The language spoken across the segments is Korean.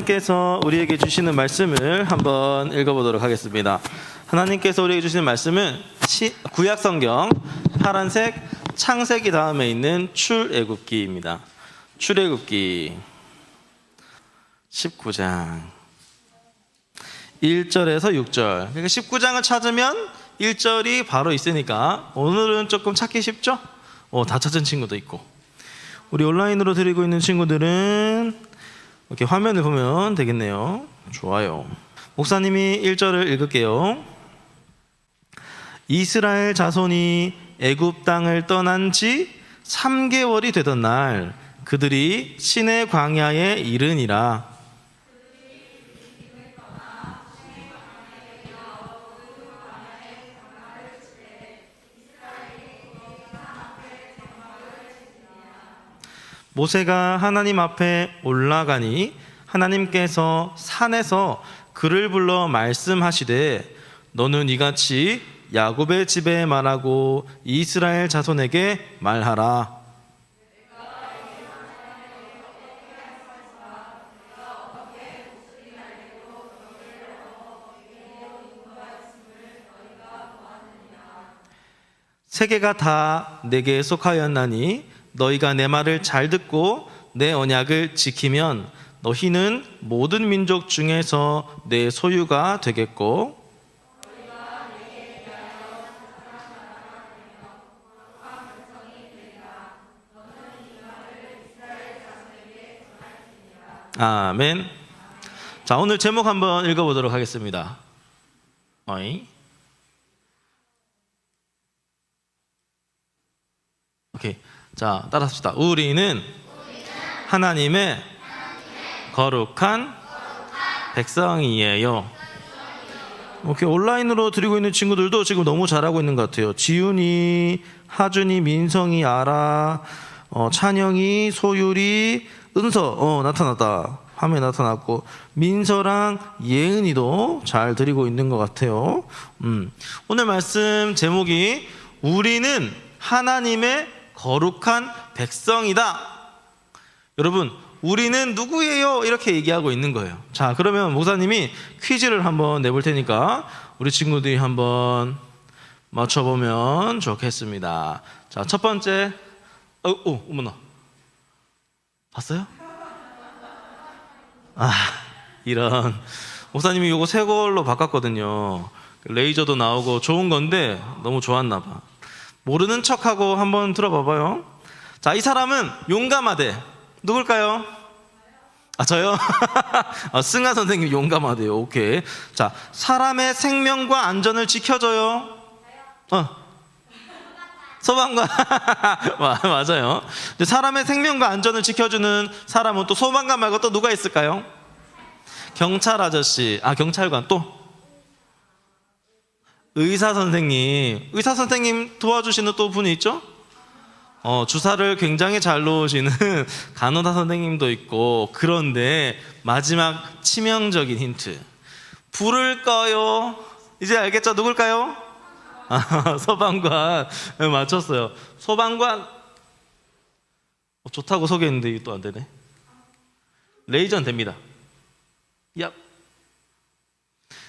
하나님께서 우리에게 주시는 말씀을 한번 읽어보도록 하겠습니다. 하나님께서 우리에게 주시는 말씀은 구약성경 파란색 창세기 다음에 있는 출애굽기입니다. 출애굽기 19장 1절에서 6절. 그러니까 19장을 찾으면 1절이 바로 있으니까 오늘은 조금 찾기 쉽죠? 다 찾은 친구도 있고, 우리 온라인으로 드리고 있는 친구들은 이렇게 화면을 보면 되겠네요. 좋아요. 목사님이 1절을 읽을게요. 이스라엘 자손이 애굽 땅을 떠난 지 3개월이 되던 날 그들이 시내 광야에 이르니라. 모세가 하나님 앞에 올라가니 하나님께서 산에서 그를 불러 말씀하시되 너는 이같이 야곱의 집에 말하고 이스라엘 자손에게 말하라. 세계가 다 내게 속하였나니 너희가 내 말을 잘 듣고 내 언약을 지키면 너희는 모든 민족 중에서 내 소유가 되겠고 아멘. 자, 오늘 제목 한번 읽어보도록 하겠습니다. 오케이. 자, 따라합시다. 우리는 하나님의 거룩한 백성이에요. 오케이. 온라인으로 드리고 있는 친구들도 지금 너무 잘하고 있는 것 같아요. 지훈이, 하준이, 민성이, 아라, 찬영이, 소율이, 은서, 나타났다. 화면에 나타났고, 민서랑 예은이도 잘 드리고 있는 것 같아요. 오늘 말씀 제목이 우리는 하나님의 거룩한 백성이다. 여러분, 우리는 누구예요? 이렇게 얘기하고 있는 거예요. 자, 그러면 목사님이 퀴즈를 한번 내볼 테니까 우리 친구들이 한번 맞춰보면 좋겠습니다. 자, 첫 번째. 어머나. 봤어요? 이런. 목사님이 요거 새 걸로 바꿨거든요. 레이저도 나오고 좋은 건데 너무 좋았나 봐. 모르는 척하고 한번 들어봐봐요. 자, 이 사람은 용감하대. 누굴까요? 저요? 승아 선생님 용감하대요. 오케이. 자, 사람의 생명과 안전을 지켜줘요. 소방관. 맞아요. 사람의 생명과 안전을 지켜주는 사람은 또 소방관 말고 또 누가 있을까요? 경찰 아저씨. 경찰관. 또 의사 선생님 도와주시는 또 분이 있죠? 주사를 굉장히 잘 놓으시는 간호사 선생님도 있고. 그런데 마지막 치명적인 힌트. 불을 꺼요. 이제 알겠죠? 누굴까요? 소방관. 맞췄어요. 소방관. 좋다고 소개했는데 이게 또 안 되네. 레이저는 됩니다. 야.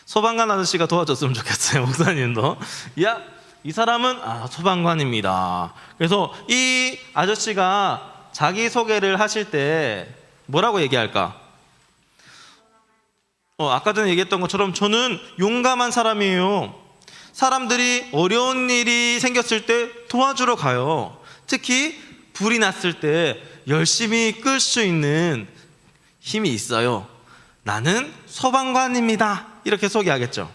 소방관 아저씨가 도와줬으면 좋겠어요. 목사님도. 이 사람은 소방관입니다. 그래서 이 아저씨가 자기소개를 하실 때 뭐라고 얘기할까? 아까 전에 얘기했던 것처럼 저는 용감한 사람이에요. 사람들이 어려운 일이 생겼을 때 도와주러 가요. 특히 불이 났을 때 열심히 끌 수 있는 힘이 있어요. 나는 소방관입니다. 이렇게 소개하겠죠.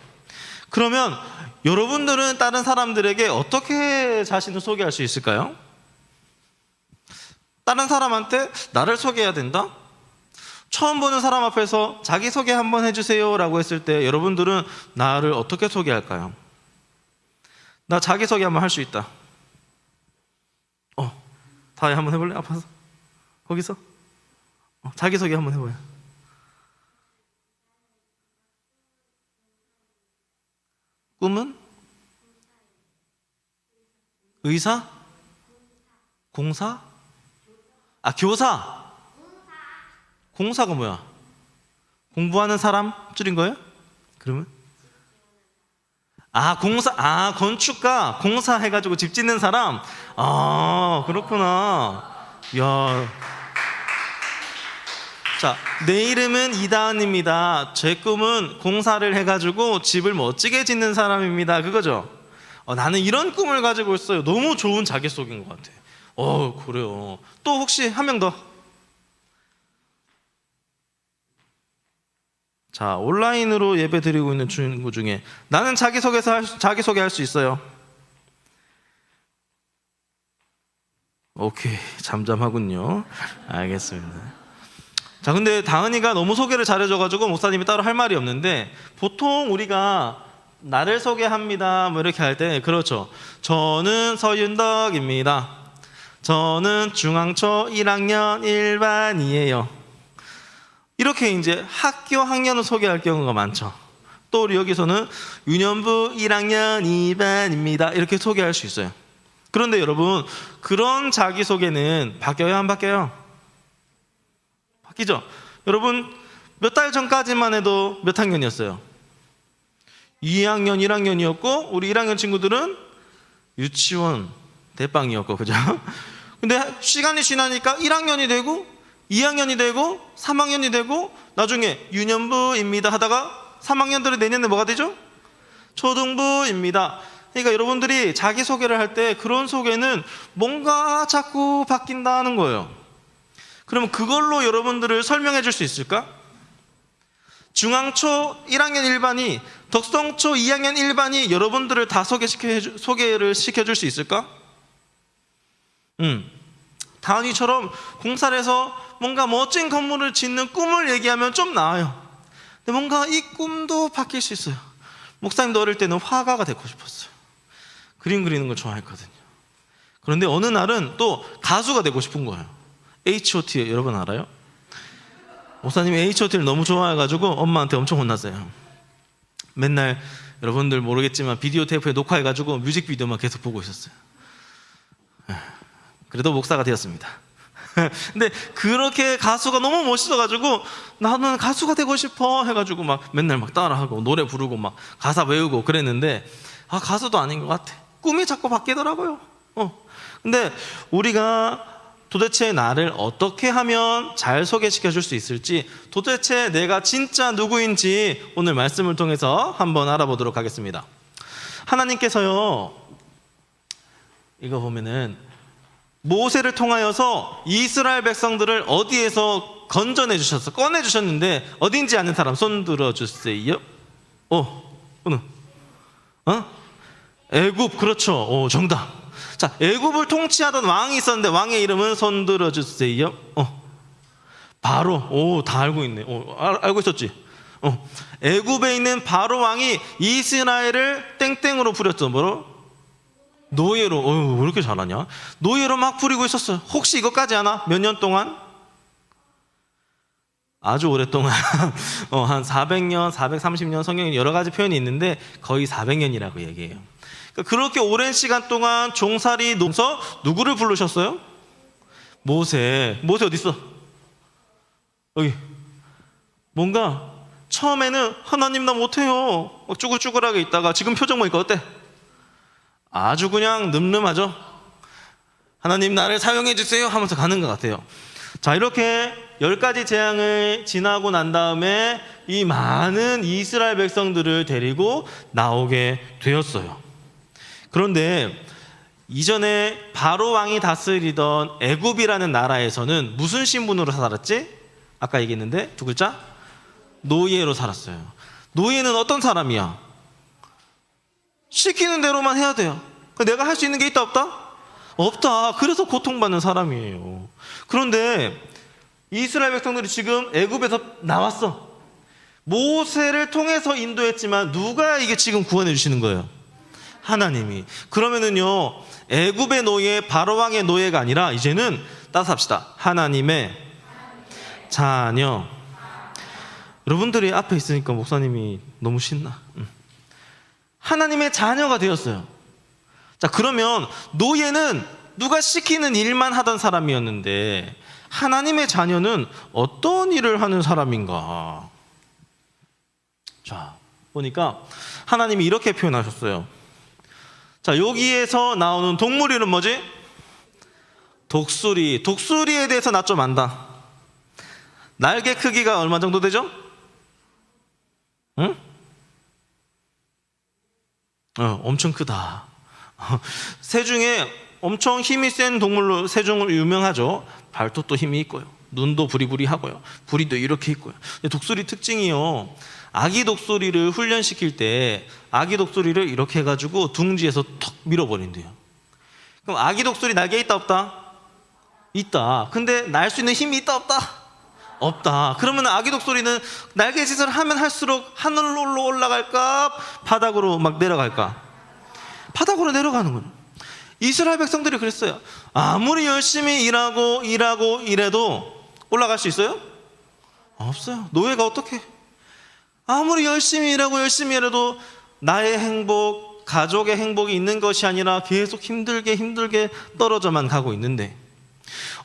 그러면 여러분들은 다른 사람들에게 어떻게 자신을 소개할 수 있을까요? 다른 사람한테 나를 소개해야 된다? 처음 보는 사람 앞에서 자기소개 한번 해주세요 라고 했을 때 여러분들은 나를 어떻게 소개할까요? 나 자기소개 한번 할 수 있다. 다혜 한번 해볼래? 아파서? 거기서? 자기소개 한번 해봐요. 꿈은? 의사? 공사? 교사. 공사가 뭐야? 공부하는 사람 줄인 거예요? 그러면? 건축가, 공사 해가지고 집 짓는 사람? 그렇구나. 야. 자, 내 이름은 이다은입니다. 제 꿈은 공사를 해가지고 집을 멋지게 짓는 사람입니다. 그거죠? 나는 이런 꿈을 가지고 있어요. 너무 좋은 자기소개인 것 같아. 그래요. 또 혹시 한 명 더? 자, 온라인으로 예배 드리고 있는 친구 중에 나는 자기소개할 수 있어요. 오케이, 잠잠하군요. 알겠습니다. 자, 근데 다은이가 너무 소개를 잘해줘가지고 목사님이 따로 할 말이 없는데, 보통 우리가 나를 소개합니다 뭐 이렇게 할 때, 그렇죠, 저는 서윤덕입니다, 저는 중앙초 1학년 1반이에요, 이렇게 이제 학년을 소개할 경우가 많죠. 또 우리 여기서는 유년부 1학년 2반입니다 이렇게 소개할 수 있어요. 그런데 여러분, 그런 자기소개는 바뀌어요, 안 바뀌어요? 바뀌죠? 여러분, 몇 달 전까지만 해도 몇 학년이었어요? 2학년 1학년이었고 우리 1학년 친구들은 유치원 대빵이었고, 그죠? 근데 시간이 지나니까 1학년이 되고 2학년이 되고 3학년이 되고 나중에 유년부입니다 하다가 3학년들이 내년에 뭐가 되죠? 초등부입니다. 그러니까 여러분들이 자기소개를 할 때 그런 소개는 뭔가 자꾸 바뀐다는 거예요. 그러면 그걸로 여러분들을 설명해 줄 수 있을까? 중앙초 1학년 1반이 덕성초 2학년 1반이 여러분들을 다 소개를 시켜줄 수 있을까? 다은이처럼 공사를 해서 뭔가 멋진 건물을 짓는 꿈을 얘기하면 좀 나아요. 근데 뭔가 이 꿈도 바뀔 수 있어요. 목사님도 어릴 때는 화가가 되고 싶었어요. 그림 그리는 걸 좋아했거든요. 그런데 어느 날은 또 가수가 되고 싶은 거예요. H.O.T. 여러분 알아요? 목사님이 H.O.T를 너무 좋아해가지고 엄마한테 엄청 혼났어요. 맨날 여러분들 모르겠지만 비디오 테이프에 녹화해가지고 뮤직비디오만 계속 보고 있었어요. 그래도 목사가 되었습니다. 근데 그렇게 가수가 너무 멋있어가지고 나는 가수가 되고 싶어 해가지고 막 맨날 막 따라하고 노래 부르고 막 가사 외우고 그랬는데, 가수도 아닌 것 같아. 꿈이 자꾸 바뀌더라고요. 근데 우리가 도대체 나를 어떻게 하면 잘 소개시켜 줄 수 있을지, 도대체 내가 진짜 누구인지 오늘 말씀을 통해서 한번 알아보도록 하겠습니다. 하나님께서요, 이거 보면은 모세를 통하여서 이스라엘 백성들을 어디에서 건져내 주셨어, 꺼내 주셨는데 어딘지 아는 사람 손 들어 주세요. 애굽, 그렇죠. 정답. 자, 애굽을 통치하던 왕이 있었는데 왕의 이름은 손 들어 주세요. 바로. 다 알고 있네. 알고 있었지. 애굽에 있는 바로 왕이 이스라엘을 땡땡으로 부렸죠. 뭐로? 노예로. 왜 이렇게 잘하냐? 노예로 막 부리고 있었어요. 혹시 이것까지 아나? 몇 년 동안? 아주 오랫동안 한 400년, 430년, 성경에 여러 가지 표현이 있는데 거의 400년이라고 얘기해요. 그렇게 오랜 시간 동안 종살이 농서 누구를 부르셨어요? 모세 어디 있어? 여기. 뭔가 처음에는 하나님 나 못해요 쭈글쭈글하게 있다가 지금 표정 보니까 어때? 아주 그냥 늠름하죠? 하나님 나를 사용해 주세요 하면서 가는 것 같아요. 자, 이렇게 10가지 재앙을 지나고 난 다음에 이 많은 이스라엘 백성들을 데리고 나오게 되었어요. 그런데 이전에 바로 왕이 다스리던 애굽이라는 나라에서는 무슨 신분으로 살았지? 아까 얘기했는데 두 글자? 노예로 살았어요. 노예는 어떤 사람이야? 시키는 대로만 해야 돼요. 내가 할 수 있는 게 있다 없다? 없다. 그래서 고통받는 사람이에요. 그런데 이스라엘 백성들이 지금 애굽에서 나왔어. 모세를 통해서 인도했지만 누가 이게 지금 구원해 주시는 거예요? 하나님이. 그러면은요, 애굽의 노예, 바로왕의 노예가 아니라 이제는 따라서 합시다. 하나님의 자녀. 여러분들이 앞에 있으니까 목사님이 너무 신나. 하나님의 자녀가 되었어요. 자, 그러면 노예는 누가 시키는 일만 하던 사람이었는데 하나님의 자녀는 어떤 일을 하는 사람인가? 자, 보니까 하나님이 이렇게 표현하셨어요. 자, 여기에서 나오는 동물 이름 뭐지? 독수리. 독수리에 대해서 나 좀 안다. 날개 크기가 얼마 정도 되죠? 응? 엄청 크다. 새 중에 엄청 힘이 센 동물로 새 중으로 유명하죠. 발톱도 힘이 있고요. 눈도 부리부리하고요. 부리도 이렇게 있고요. 독수리 특징이요. 아기 독수리를 훈련시킬 때 아기 독수리를 이렇게 해가지고 둥지에서 턱 밀어버린대요. 그럼 아기 독수리 날개 있다 없다? 있다. 근데 날 수 있는 힘이 있다 없다? 없다. 그러면 아기 독수리는 날개짓을 하면 할수록 하늘로 올라갈까? 바닥으로 막 내려갈까? 바닥으로 내려가는 거예요. 이스라엘 백성들이 그랬어요. 아무리 열심히 일해도 올라갈 수 있어요? 없어요. 노예가 어떻게? 아무리 열심히 일해도 나의 행복, 가족의 행복이 있는 것이 아니라 계속 힘들게 떨어져만 가고 있는데,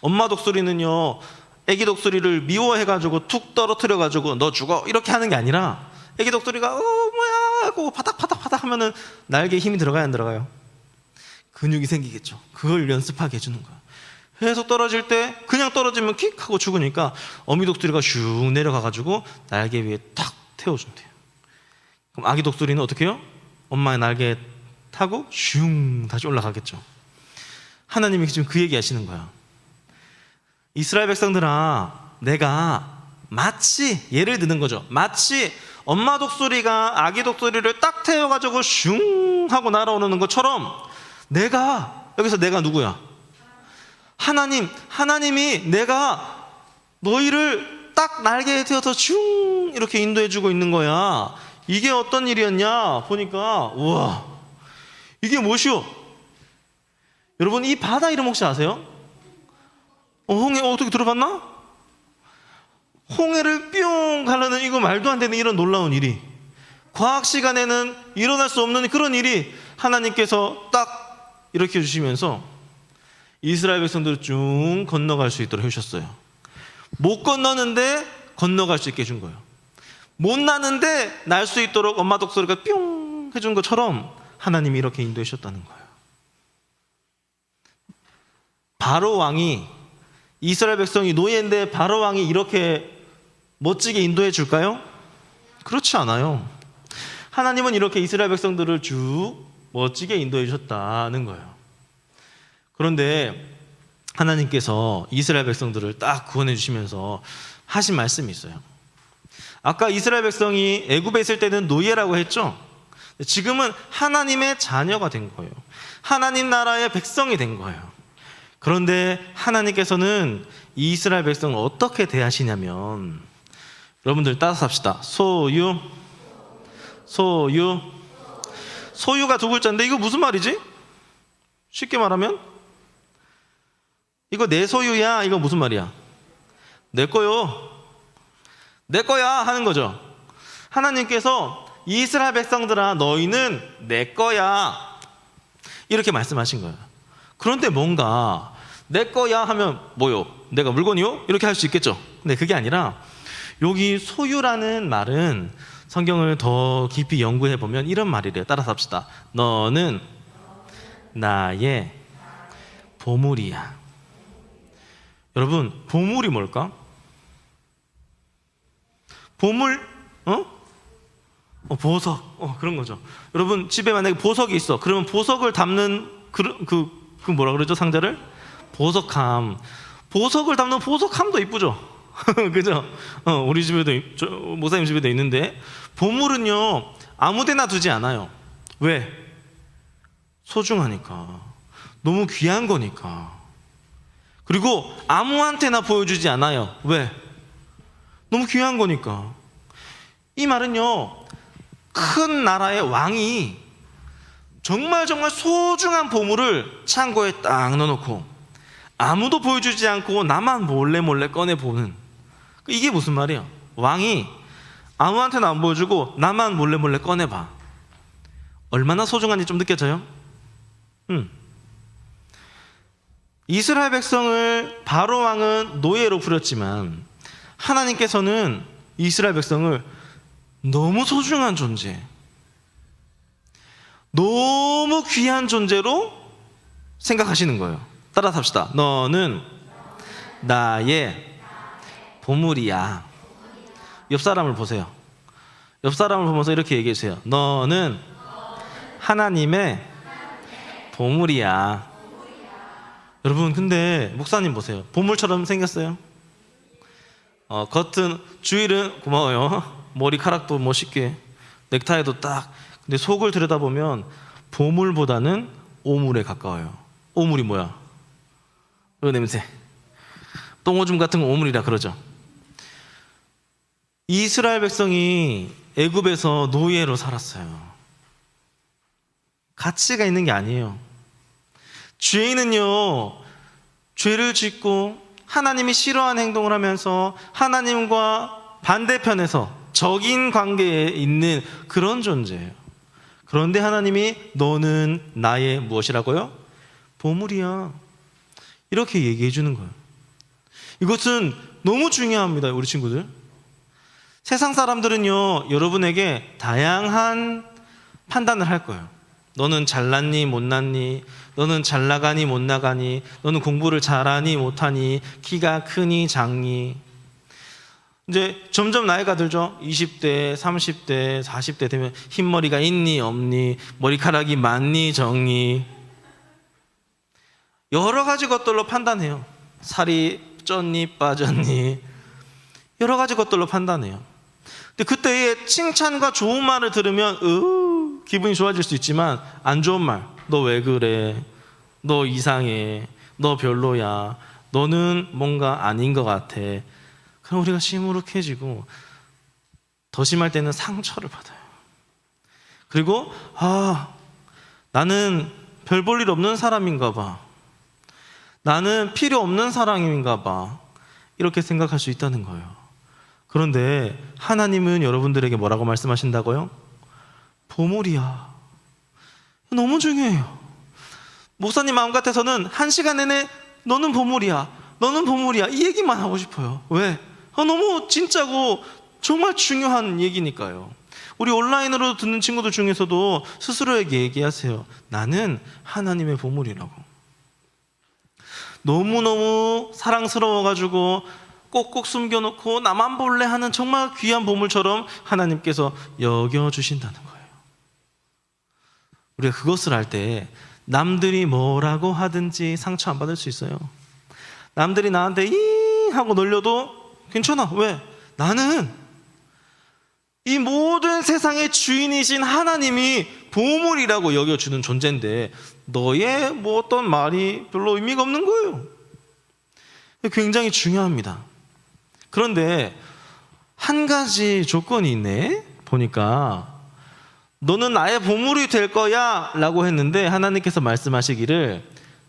엄마 독수리는요, 애기 독수리를 미워해가지고 툭 떨어뜨려가지고 너 죽어 이렇게 하는 게 아니라, 애기 독수리가 뭐야 하고 바닥 하면은 날개에 힘이 들어가요, 안 들어가요? 근육이 생기겠죠. 그걸 연습하게 해주는 거야. 계속 떨어질 때 그냥 떨어지면 킥 하고 죽으니까 어미 독수리가 슉 내려가가지고 날개 위에 탁 태워준대요. 그럼 아기 독수리는 어떻게 해요? 엄마의 날개에 타고 슝 다시 올라가겠죠. 하나님이 지금 그 얘기 하시는 거야. 이스라엘 백성들아, 내가 마치, 예를 드는 거죠. 마치 엄마 독수리가 아기 독수리를 딱 태워가지고 슝 하고 날아오는 것처럼, 여기서 내가 누구야? 하나님이 내가 너희를 딱 날개에 태워서 슝 이렇게 인도해주고 있는 거야. 이게 어떤 일이었냐 보니까, 우와, 이게 무엇이요? 여러분, 이 바다 이름 혹시 아세요? 홍해 어떻게 들어봤나? 홍해를 뿅 가르는, 이거 말도 안 되는 이런 놀라운 일이, 과학 시간에는 일어날 수 없는 그런 일이 하나님께서 딱 이렇게 해주시면서 이스라엘 백성들을 쭉 건너갈 수 있도록 해주셨어요. 못 건너는데 건너갈 수 있게 해준 거예요. 못 나는데 날 수 있도록 엄마 독수리가 뿅 해준 것처럼 하나님이 이렇게 인도해 주셨다는 거예요. 바로 왕이, 이스라엘 백성이 노예인데 바로 왕이 이렇게 멋지게 인도해 줄까요? 그렇지 않아요. 하나님은 이렇게 이스라엘 백성들을 쭉 멋지게 인도해 주셨다는 거예요. 그런데 하나님께서 이스라엘 백성들을 딱 구원해 주시면서 하신 말씀이 있어요. 아까 이스라엘 백성이 애굽에 있을 때는 노예라고 했죠. 지금은 하나님의 자녀가 된 거예요. 하나님 나라의 백성이 된 거예요. 그런데 하나님께서는 이스라엘 백성을 어떻게 대하시냐면, 여러분들 따라서 합시다. 소유가 두 글자인데 이거 무슨 말이지? 쉽게 말하면 이거 내 소유야, 이거 무슨 말이야? 내 거요, 내 거야 하는 거죠. 하나님께서 이스라엘 백성들아, 너희는 내 거야 이렇게 말씀하신 거예요. 그런데 뭔가 내 거야 하면 뭐요? 내가 물건이요? 이렇게 할 수 있겠죠. 근데 그게 아니라, 여기 소유라는 말은 성경을 더 깊이 연구해 보면 이런 말이래요. 따라서 합시다. 너는 나의 보물이야. 여러분, 보물이 뭘까? 보물? 보석. 그런 거죠. 여러분, 집에 만약에 보석이 있어. 그러면 보석을 담는 그 뭐라 그러죠? 상자를? 보석함. 보석을 담는 보석함도 이쁘죠? 그죠? 우리 집에도, 모사님 집에도 있는데, 보물은요, 아무 데나 두지 않아요. 왜? 소중하니까. 너무 귀한 거니까. 그리고 아무한테나 보여주지 않아요. 왜? 너무 귀한 거니까. 이 말은요, 큰 나라의 왕이 정말 소중한 보물을 창고에 딱 넣어놓고 아무도 보여주지 않고 나만 몰래 꺼내보는, 이게 무슨 말이야? 왕이 아무한테나 안 보여주고 나만 몰래 꺼내봐. 얼마나 소중한지 좀 느껴져요? 이스라엘 백성을 바로 왕은 노예로 부렸지만, 하나님께서는 이스라엘 백성을 너무 소중한 존재, 너무 귀한 존재로 생각하시는 거예요. 따라서 합시다. 너는 나의 보물이야. 옆 사람을 보세요. 옆 사람을 보면서 이렇게 얘기해 주세요. 너는 하나님의 보물이야. 여러분, 근데 목사님 보세요. 보물처럼 생겼어요. 겉은, 주일은 고마워요. 머리카락도 멋있게, 넥타이도 딱. 근데 속을 들여다보면 보물보다는 오물에 가까워요. 오물이 뭐야? 이 냄새. 똥오줌 같은 거 오물이라 그러죠. 이스라엘 백성이 애굽에서 노예로 살았어요. 가치가 있는 게 아니에요. 죄인은요, 죄를 짓고 하나님이 싫어하는 행동을 하면서 하나님과 반대편에서 적인 관계에 있는 그런 존재예요. 그런데 하나님이 너는 나의 무엇이라고요? 보물이야. 이렇게 얘기해 주는 거예요. 이것은 너무 중요합니다, 우리 친구들. 세상 사람들은요, 여러분에게 다양한 판단을 할 거예요. 너는 잘났니 못났니, 너는 잘 나가니 못 나가니, 너는 공부를 잘하니 못하니, 키가 크니 작니. 이제 점점 나이가 들죠. 20대, 30대, 40대 되면 흰머리가 있니 없니, 머리카락이 많니 적니, 여러 가지 것들로 판단해요. 살이 쪘니 빠졌니, 여러 가지 것들로 판단해요. 근데 그때의 칭찬과 좋은 말을 들으면 기분이 좋아질 수 있지만, 안 좋은 말, 너 왜 그래, 너 이상해, 너 별로야, 너는 뭔가 아닌 것 같아, 그럼 우리가 시무룩해지고 더 심할 때는 상처를 받아요. 그리고 나는 별 볼 일 없는 사람인가 봐, 나는 필요 없는 사람인가 봐, 이렇게 생각할 수 있다는 거예요. 그런데 하나님은 여러분들에게 뭐라고 말씀하신다고요? 보물이야. 너무 중요해요. 목사님 마음 같아서는 1시간 내내 너는 보물이야, 너는 보물이야, 이 얘기만 하고 싶어요. 왜? 너무 진짜고 정말 중요한 얘기니까요. 우리 온라인으로 듣는 친구들 중에서도 스스로에게 얘기하세요. 나는 하나님의 보물이라고. 너무너무 사랑스러워가지고 꼭꼭 숨겨놓고 나만 볼래 하는 정말 귀한 보물처럼 하나님께서 여겨주신다는 거예요. 우리가 그것을 할 때 남들이 뭐라고 하든지 상처 안 받을 수 있어요. 남들이 나한테 이 하고 놀려도 괜찮아. 왜? 나는 이 모든 세상의 주인이신 하나님이 보물이라고 여겨주는 존재인데, 너의 뭐 어떤 말이 별로 의미가 없는 거예요. 굉장히 중요합니다. 그런데 한 가지 조건이 있네. 보니까 너는 나의 보물이 될 거야 라고 했는데, 하나님께서 말씀하시기를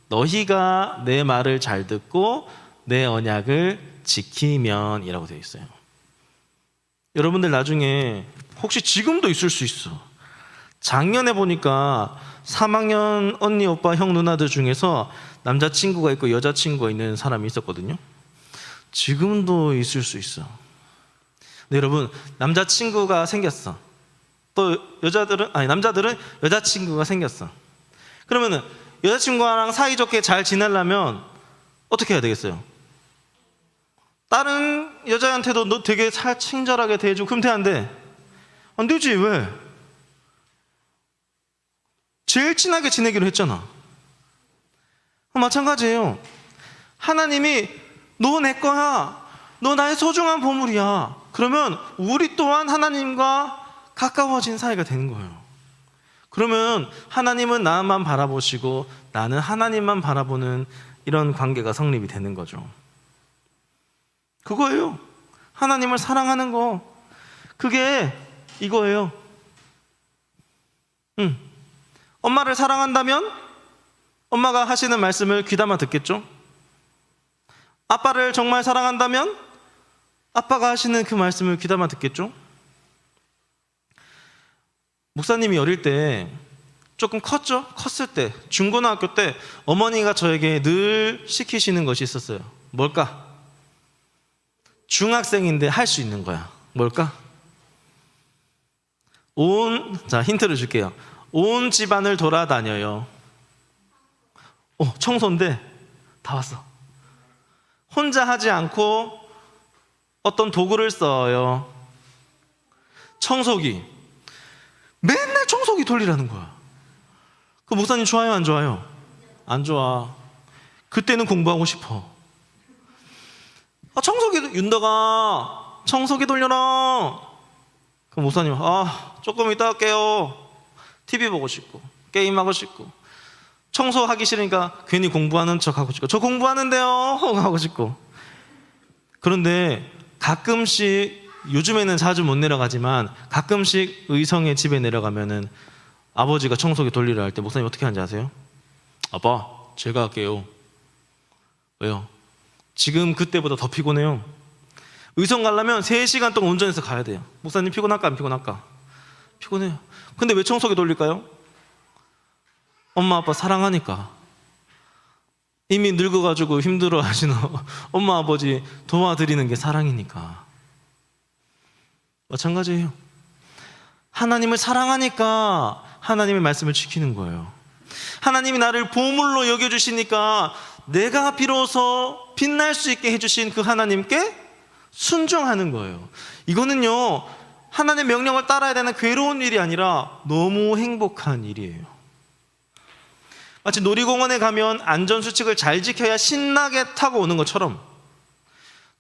너희가 내 말을 잘 듣고 내 언약을 지키면 이라고 되어 있어요. 여러분들 나중에 혹시 지금도 있을 수 있어. 작년에 보니까 3학년 언니, 오빠, 형, 누나들 중에서 남자친구가 있고 여자친구가 있는 사람이 있었거든요. 지금도 있을 수 있어. 근데 여러분, 남자친구가 생겼어. 또 남자들은 여자친구가 생겼어. 그러면은 여자친구랑 사이좋게 잘 지내려면 어떻게 해야 되겠어요? 다른 여자한테도 너 되게 친절하게 대해주고 그럼 돼, 안 돼? 안 되지. 왜? 제일 친하게 지내기로 했잖아. 마찬가지예요. 하나님이 너 내 거야, 너 나의 소중한 보물이야, 그러면 우리 또한 하나님과 가까워진 사이가 되는 거예요. 그러면 하나님은 나만 바라보시고 나는 하나님만 바라보는 이런 관계가 성립이 되는 거죠. 그거예요. 하나님을 사랑하는 거. 그게 이거예요. 엄마를 사랑한다면 엄마가 하시는 말씀을 귀담아 듣겠죠? 아빠를 정말 사랑한다면 아빠가 하시는 그 말씀을 귀담아 듣겠죠? 목사님이 어릴 때 조금 컸죠? 컸을 때, 중고등학교 때 어머니가 저에게 늘 시키시는 것이 있었어요. 뭘까? 중학생인데 할 수 있는 거야. 뭘까? 자, 힌트를 줄게요. 온 집안을 돌아다녀요. 청소인데 다 왔어. 혼자 하지 않고 어떤 도구를 써요. 청소기. 맨날 청소기 돌리라는 거야. 그 목사님 좋아요, 안 좋아요? 안 좋아. 그때는 공부하고 싶어. 윤다가 청소기 돌려라. 그 목사님, 조금 이따 할게요. TV 보고 싶고 게임하고 싶고, 청소하기 싫으니까 괜히 공부하는 척 하고 싶고, 저 공부하는데요 하고 싶고. 그런데 가끔씩, 요즘에는 자주 못 내려가지만 가끔씩 의성의 집에 내려가면은 아버지가 청소기 돌리려 할 때 목사님 어떻게 하는지 아세요? 아빠, 제가 할게요. 왜요? 지금 그때보다 더 피곤해요. 의성 가려면 3시간 동안 운전해서 가야 돼요. 목사님 피곤할까 안 피곤할까? 피곤해요. 근데 왜 청소기 돌릴까요? 엄마 아빠 사랑하니까. 이미 늙어가지고 힘들어 하시는 엄마 아버지 도와드리는 게 사랑이니까. 마찬가지예요. 하나님을 사랑하니까 하나님의 말씀을 지키는 거예요. 하나님이 나를 보물로 여겨주시니까 내가 비로소 빛날 수 있게 해주신 그 하나님께 순종하는 거예요. 이거는요, 하나님의 명령을 따라야 되는 괴로운 일이 아니라 너무 행복한 일이에요. 마치 놀이공원에 가면 안전수칙을 잘 지켜야 신나게 타고 오는 것처럼,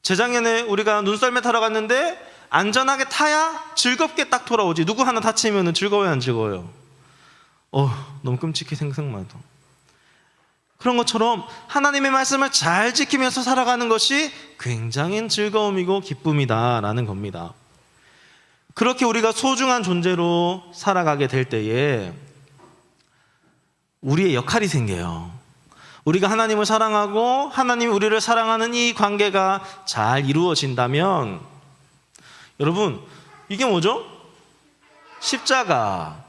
재작년에 우리가 눈썰매 타러 갔는데 안전하게 타야 즐겁게 딱 돌아오지. 누구 하나 다치면 즐거워요, 안 즐거워요? 너무 끔찍해, 생각만 해도. 그런 것처럼 하나님의 말씀을 잘 지키면서 살아가는 것이 굉장히 즐거움이고 기쁨이다라는 겁니다. 그렇게 우리가 소중한 존재로 살아가게 될 때에 우리의 역할이 생겨요. 우리가 하나님을 사랑하고 하나님이 우리를 사랑하는 이 관계가 잘 이루어진다면, 여러분, 이게 뭐죠? 십자가예요.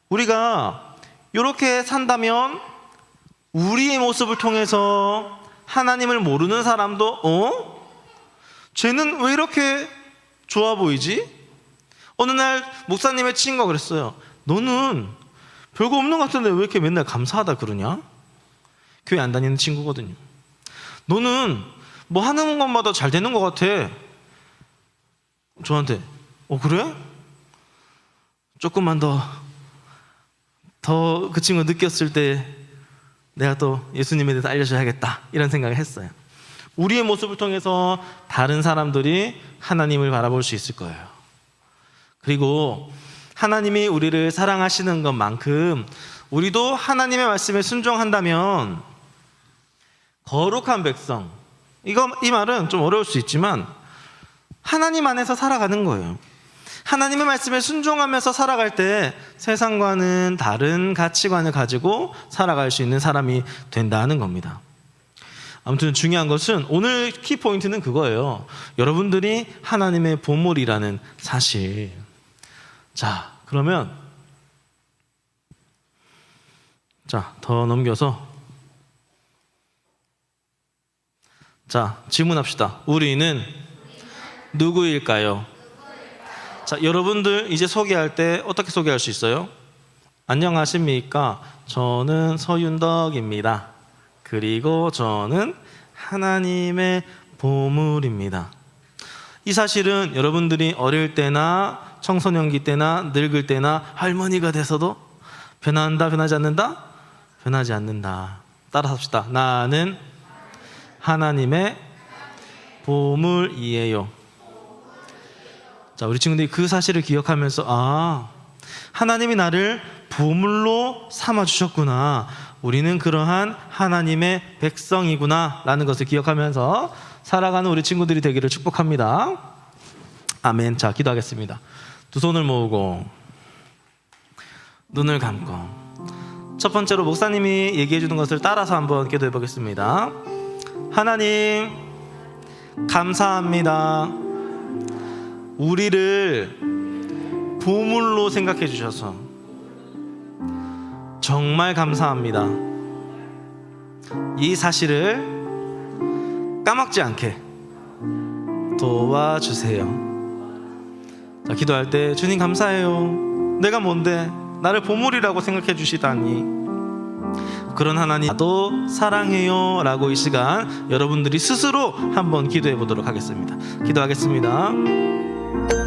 우리가 이렇게 산다면 우리의 모습을 통해서 하나님을 모르는 사람도 쟤는 왜 이렇게 좋아 보이지? 어느 날 목사님의 친구가 그랬어요. 너는 별거 없는 것 같은데 왜 이렇게 맨날 감사하다 그러냐? 교회 안 다니는 친구거든요. 너는 뭐 하는 것마다 잘 되는 것 같아. 저한테 그래? 조금만 더 그 친구가 느꼈을 때 내가 또 예수님에 대해서 알려줘야겠다, 이런 생각을 했어요. 우리의 모습을 통해서 다른 사람들이 하나님을 바라볼 수 있을 거예요. 그리고 하나님이 우리를 사랑하시는 것만큼 우리도 하나님의 말씀에 순종한다면 거룩한 백성, 이 말은 좀 어려울 수 있지만 하나님 안에서 살아가는 거예요. 하나님의 말씀에 순종하면서 살아갈 때 세상과는 다른 가치관을 가지고 살아갈 수 있는 사람이 된다는 겁니다. 아무튼 중요한 것은, 오늘 키포인트는 그거예요. 여러분들이 하나님의 보물이라는 사실. 자, 그러면 더 넘겨서 질문합시다. 우리는 누구일까요? 여러분들 이제 소개할 때 어떻게 소개할 수 있어요? 안녕하십니까? 저는 서윤덕입니다. 그리고 저는 하나님의 보물입니다. 이 사실은 여러분들이 어릴 때나 청소년기 때나 늙을 때나 할머니가 돼서도 변한다, 변하지 않는다? 변하지 않는다. 따라서 합시다. 나는 하나님의 보물이에요. 우리 친구들이 그 사실을 기억하면서, 하나님이 나를 보물로 삼아주셨구나, 우리는 그러한 하나님의 백성이구나 라는 것을 기억하면서 살아가는 우리 친구들이 되기를 축복합니다. 아멘. 기도하겠습니다. 두 손을 모으고 눈을 감고 첫 번째로 목사님이 얘기해 주는 것을 따라서 한번 기도해 보겠습니다. 하나님, 감사합니다. 우리를 보물로 생각해 주셔서 정말 감사합니다. 이 사실을 까먹지 않게 도와주세요. 자, 기도할 때 주님 감사해요. 내가 뭔데 나를 보물이라고 생각해 주시다니. 그런 하나님 나도 사랑해요 라고 이 시간 여러분들이 스스로 한번 기도해 보도록 하겠습니다. 기도하겠습니다.